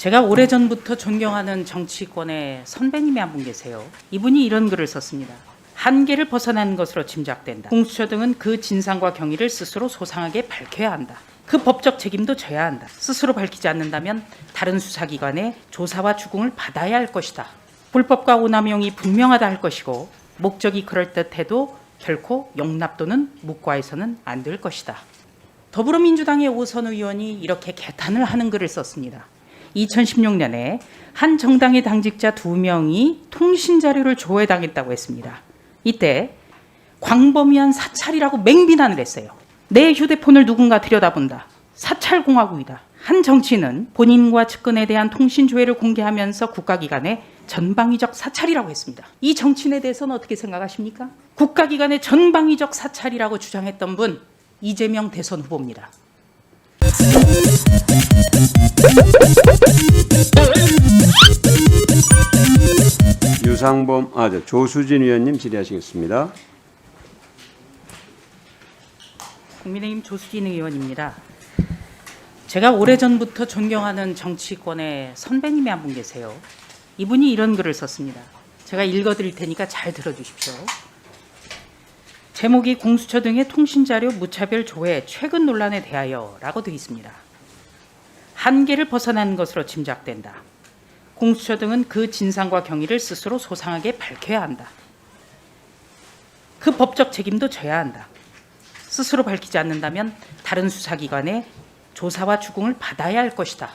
제가 오래전부터 존경하는 정치권의 선배님이 한 분 계세요. 이분이 이런 글을 썼습니다. 한계를 벗어난 것으로 짐작된다. 공수처 등은 그 진상과 경위를 스스로 소상하게 밝혀야 한다. 그 법적 책임도 져야 한다. 스스로 밝히지 않는다면 다른 수사기관의 조사와 추궁을 받아야 할 것이다. 불법과 오남용이 분명하다 할 것이고 목적이 그럴듯해도 결코 용납 또는 묵과해서는 안 될 것이다. 더불어민주당의 오선 의원이 이렇게 개탄을 하는 글을 썼습니다. 2016년에 한 정당의 당직자 2명이 통신자료를 조회당했다고 했습니다. 이때 광범위한 사찰이라고 맹비난을 했어요. 내 휴대폰을 누군가 들여다본다. 사찰공화국이다. 한 정치인은 본인과 측근에 대한 통신 조회를 공개하면서 국가기관의 전방위적 사찰이라고 했습니다. 이 정치인에 대해서는 어떻게 생각하십니까? 국가기관의 전방위적 사찰이라고 주장했던 분 이재명 대선 후보입니다. 조수진 의원님 질의하시겠습니다. 국민의힘 조수진 의원입니다. 제가 오래전부터 존경하는 정치권의 선배님이 한 분 계세요. 이분이 이런 글을 썼습니다. 제가 읽어드릴 테니까 잘 들어주십시오. 제목이 공수처 등의 통신자료 무차별 조회 최근 논란에 대하여 라고 되어 있습니다. 한계를 벗어난 것으로 짐작된다. 공수처 등은 그 진상과 경위를 스스로 소상하게 밝혀야 한다. 그 법적 책임도 져야 한다. 스스로 밝히지 않는다면 다른 수사기관의 조사와 추궁을 받아야 할 것이다.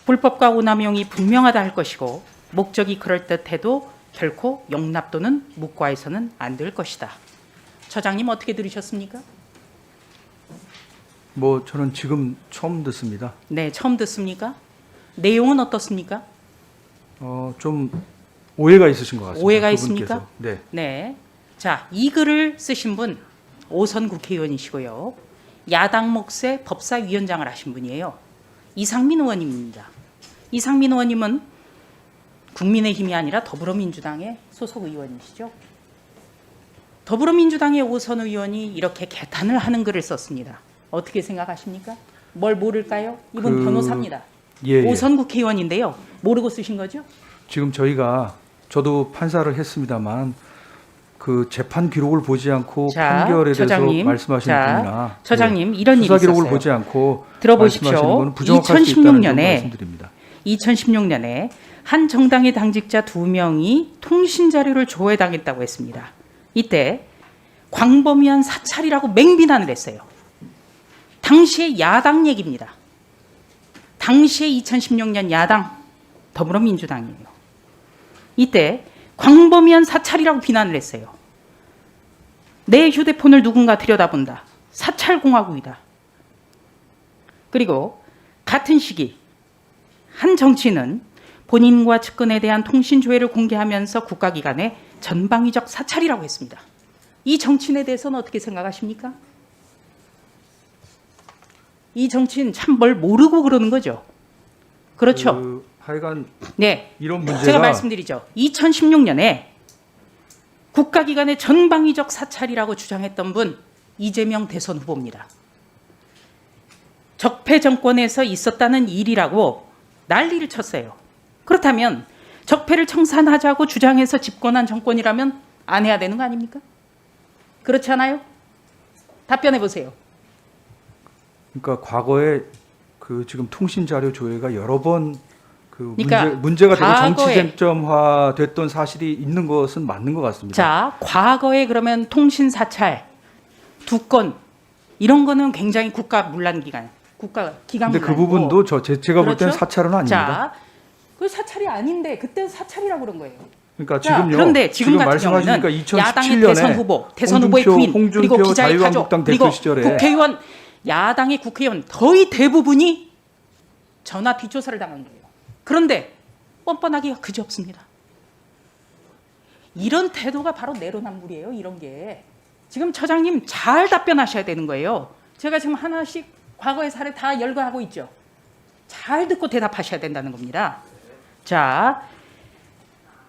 불법과 오남용이 분명하다 할 것이고 목적이 그럴듯해도 결코 용납 또는 묵과해서는 안 될 것이다. 처장님 어떻게 들으셨습니까? 저는 지금 처음 듣습니다. 네, 처음 듣습니까? 내용은 어떻습니까? 좀 오해가 있으신 것 같습니다. 오해가 그분께서. 있습니까? 네. 네. 자, 이 글을 쓰신 분 오선 국회의원이시고요. 야당 몫의 법사위원장을 하신 분이에요. 이상민 의원님입니다. 이상민 의원님은 국민의힘이 아니라 더불어민주당의 소속 의원이시죠. 더불어민주당의 오선 의원이 이렇게 개탄을 하는 글을 썼습니다. 어떻게 생각하십니까? 뭘 모를까요? 이분 변호사입니다. 예. 오선 국회의원인데요. 모르고 쓰신 거죠? 지금 저도 판사를 했습니다만 그 재판 기록을 보지 않고 판결에 처장님, 대해서 말씀하시는 분이나 처장님 이런 일이 수사 기록을 있었어요. 보지 않고 들어보십시오. 말씀하시는 거는 부정확할 수 있다는 점 말씀드립니다. 2016년에 한 정당의 당직자 2명이 통신자료를 조회당했다고 했습니다. 이때 광범위한 사찰이라고 맹비난을 했어요. 당시의 야당 얘기입니다. 당시의 2016년 야당 더불어민주당이에요. 이때 광범위한 사찰이라고 비난을 했어요. 내 휴대폰을 누군가 들여다본다. 사찰공화국이다. 그리고 같은 시기 한 정치인은 본인과 측근에 대한 통신 조회를 공개하면서 국가기관의 전방위적 사찰이라고 했습니다. 이 정치인에 대해서는 어떻게 생각하십니까? 이 정치인 참 뭘 모르고 그러는 거죠. 그렇죠. 하여간 네, 이런 문제가 제가 말씀드리죠. 2016년에 국가기관의 전방위적 사찰이라고 주장했던 분 이재명 대선 후보입니다. 적폐 정권에서 있었다는 일이라고 난리를 쳤어요. 그렇다면 적폐를 청산하자고 주장해서 집권한 정권이라면 안 해야 되는 거 아닙니까? 그렇지 않아요? 답변해 보세요. 그러니까 과거에 지금 통신 자료 조회가 여러 번 그러니까 문제가 되고 정치 과거에 쟁점화 됐던 사실이 있는 것은 맞는 것 같습니다. 자, 과거에 그러면 통신 사찰 2건 이런 거는 굉장히 국가 문란 기관, 국가 기관 근데 그 문란이고. 부분도 제가 볼 때는 그렇죠? 사찰은 아닙니다. 자, 그 사찰이 아닌데 그때 사찰이라고 그런 거예요. 그러니까 자, 지금요. 그런데 지금 같은 말씀하시니까 경우는 2017년에 야당의 대선 후보의 부인, 홍준표 그리고 기자의 가족, 자유한국당 그리고 대표 시절에 국회의원, 야당의 국회의원 거의 대부분이 전화 뒷조사를 당한 거예요. 그런데 뻔뻔하기가 그지없습니다. 이런 태도가 바로 내로남불이에요. 이런 게. 지금 처장님 잘 답변하셔야 되는 거예요. 제가 지금 하나씩 과거의 사례 다 열거하고 있죠. 잘 듣고 대답하셔야 된다는 겁니다. 자,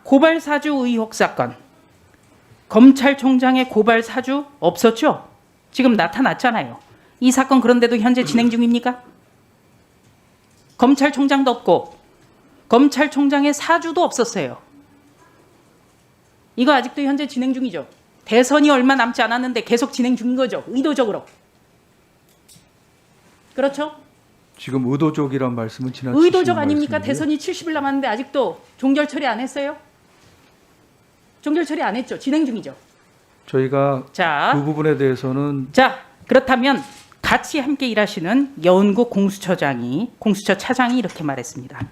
고발 사주 의혹 사건. 검찰총장의 고발 사주 없었죠? 지금 나타났잖아요. 이 사건 그런데도 현재 진행 중입니까? 검찰총장도 없고 검찰총장의 사주도 없었어요. 이거 아직도 현재 진행 중이죠. 대선이 얼마 남지 않았는데 계속 진행 중인 거죠. 의도적으로. 그렇죠? 지금 의도적이란 말씀은 지나치신 의도적 아닙니까? 말씀이고요. 대선이 70일 남았는데 아직도 종결 처리 안 했어요? 종결 처리 안 했죠. 진행 중이죠. 저희가 자, 그 부분에 대해서는 자, 그렇다면 같이 함께 일하시는 여운구 공수처 차장이 이렇게 말했습니다.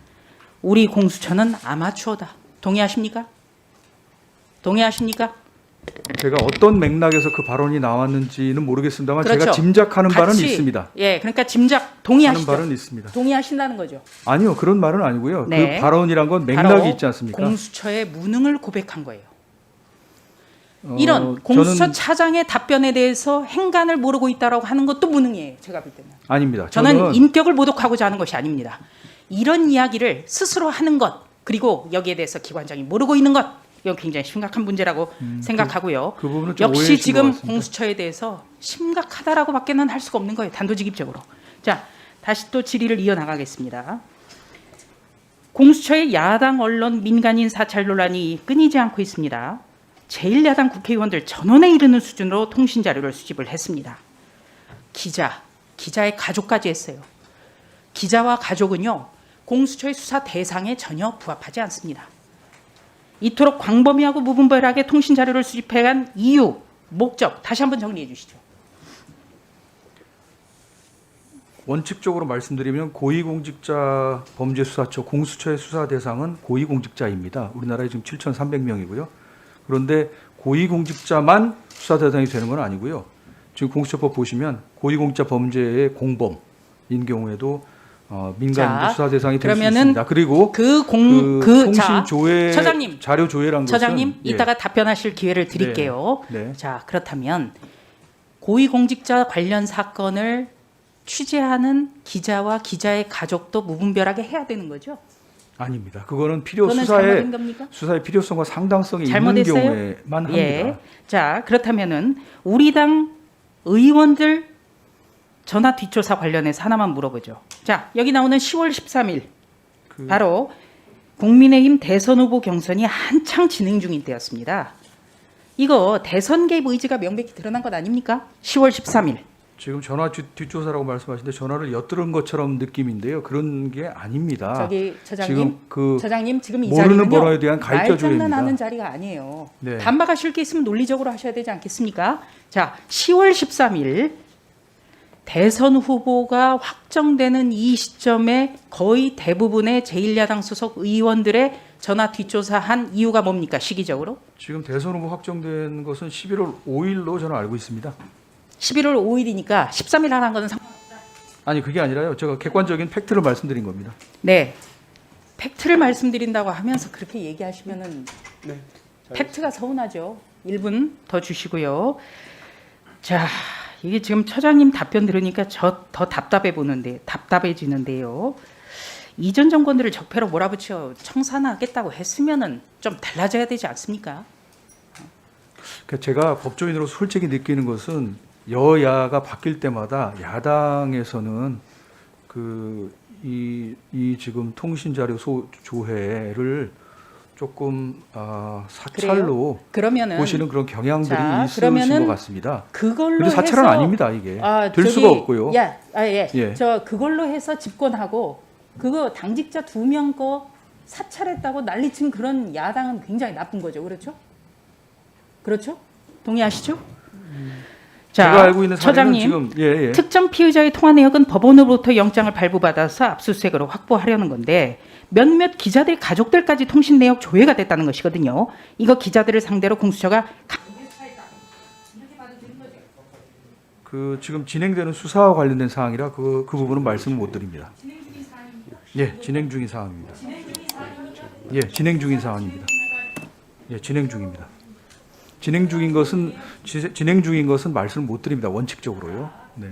우리 공수처는 아마추어다. 동의하십니까? 동의하십니까? 제가 어떤 맥락에서 그 발언이 나왔는지는 모르겠습니다만 그렇죠. 제가 짐작하는 바는 같이, 있습니다. 예, 그러니까 짐작 하는 동의하시죠? 바는 있습니다. 동의하신다는 거죠. 아니요, 그런 말은 아니고요. 네. 그 발언이란 건 바로 맥락이 있지 않습니까? 공수처의 무능을 고백한 거예요. 이런 공수처 저는 차장의 답변에 대해서 행간을 모르고 있다라고 하는 것도 무능이에요. 제가 볼 때는. 아닙니다. 저는 인격을 모독하고자 하는 것이 아닙니다. 이런 이야기를 스스로 하는 것, 그리고 여기에 대해서 기관장이 모르고 있는 것, 이건 굉장히 심각한 문제라고 생각하고요. 그 부분은 좀 역시 오해하신 것 지금 같습니다. 공수처에 대해서 심각하다라고밖에는 할 수가 없는 거예요. 단도직입적으로. 자, 다시 또 질의를 이어나가겠습니다. 공수처의 야당 언론 민간인 사찰 논란이 끊이지 않고 있습니다. 제1야당 국회의원들 전원에 이르는 수준으로 통신 자료를 수집을 했습니다. 기자의 가족까지 했어요. 기자와 가족은요, 공수처의 수사 대상에 전혀 부합하지 않습니다. 이토록 광범위하고 무분별하게 통신 자료를 수집해간 이유, 목적 다시 한번 정리해 주시죠. 원칙적으로 말씀드리면 고위공직자 범죄수사처 공수처의 수사 대상은 고위공직자입니다. 우리나라에 지금 7,300명이고요. 그런데 고위공직자만 수사 대상이 되는 건 아니고요. 지금 공수처법 보시면 고위공직자 범죄의 공범인 경우에도 민간인도 자, 수사 대상이 될 수 그러면은 있습니다. 그리고 통신 자, 조회, 처장님, 자료 조회란 것은 처장님, 이따가 답변하실 기회를 드릴게요. 네. 자, 그렇다면 고위공직자 관련 사건을 취재하는 기자와 기자의 가족도 무분별하게 해야 되는 거죠? 아닙니다. 그거는 그거는 잘못된 겁니까? 수사의 필요성과 상당성이 있는 잘못했어요? 경우에만 합니다. 예. 자, 그렇다면은 우리 당 의원들 전화 뒷조사 관련해서 하나만 물어보죠. 자, 여기 나오는 10월 13일 바로 국민의힘 대선 후보 경선이 한창 진행 중인 때였습니다. 이거 대선 개입 의지가 명백히 드러난 것 아닙니까? 10월 13일. 지금 전화 뒷조사라고 말씀하시는데 전화를 엿들은 것처럼 느낌인데요. 그런 게 아닙니다. 저기 처장님, 지금 그 처장님 지금 이 모르는 자리는요, 번호에 대한 가입자 조회입니다. 말장난하는 자리가 아니에요. 네. 반박하실 게 있으면 논리적으로 하셔야 되지 않겠습니까? 자, 10월 13일 대선 후보가 확정되는 이 시점에 거의 대부분의 제1야당 소속 의원들의 전화 뒷조사한 이유가 뭡니까? 시기적으로? 지금 대선 후보 확정된 것은 11월 5일로 저는 알고 있습니다. 11월 5일이니까 13일 하는 거는 아니 그게 아니라요. 제가 객관적인 팩트를 말씀드린 겁니다. 네. 팩트를 말씀드린다고 하면서 그렇게 얘기하시면은 팩트가 서운하죠. 1분 더 주시고요. 자, 이게 지금 처장님 답변 들으니까 저 더 답답해지는데요. 이전 정권들을 적폐로 몰아붙여 청산하겠다고 했으면은 좀 달라져야 되지 않습니까? 그러니까 제가 법조인으로 솔직히 느끼는 것은 여야가 바뀔 때마다 야당에서는 이 지금 통신 자료 조회를 조금 사찰로 그러면은 보시는 그런 경향들이 자, 있으신 그러면은 것 같습니다. 그걸로 근데 사찰은 해서 아닙니다 이게 될 저기, 수가 없고요. 예. 예. 저 그걸로 해서 집권하고 그거 당직자 2명 거 사찰했다고 난리친 그런 야당은 굉장히 나쁜 거죠. 그렇죠? 그렇죠? 동의하시죠? 자, 제가 알고 있는 사례는 처장님, 지금 예. 특정 피의자의 통화 내역은 법원으로부터 영장을 발부받아서 압수수색으로 확보하려는 건데 몇몇 기자들 가족들까지 통신 내역 조회가 됐다는 것이거든요. 이거 기자들을 상대로 공수처가 지금 진행되는 수사와 관련된 사항이라 그 부분은 말씀을 못 드립니다. 예, 진행 중인 사항입니다. 예, 진행 중인 사항입니다. 예, 진행 중입니다. 진행 중인 것은 말씀을 못 드립니다. 원칙적으로요. 네.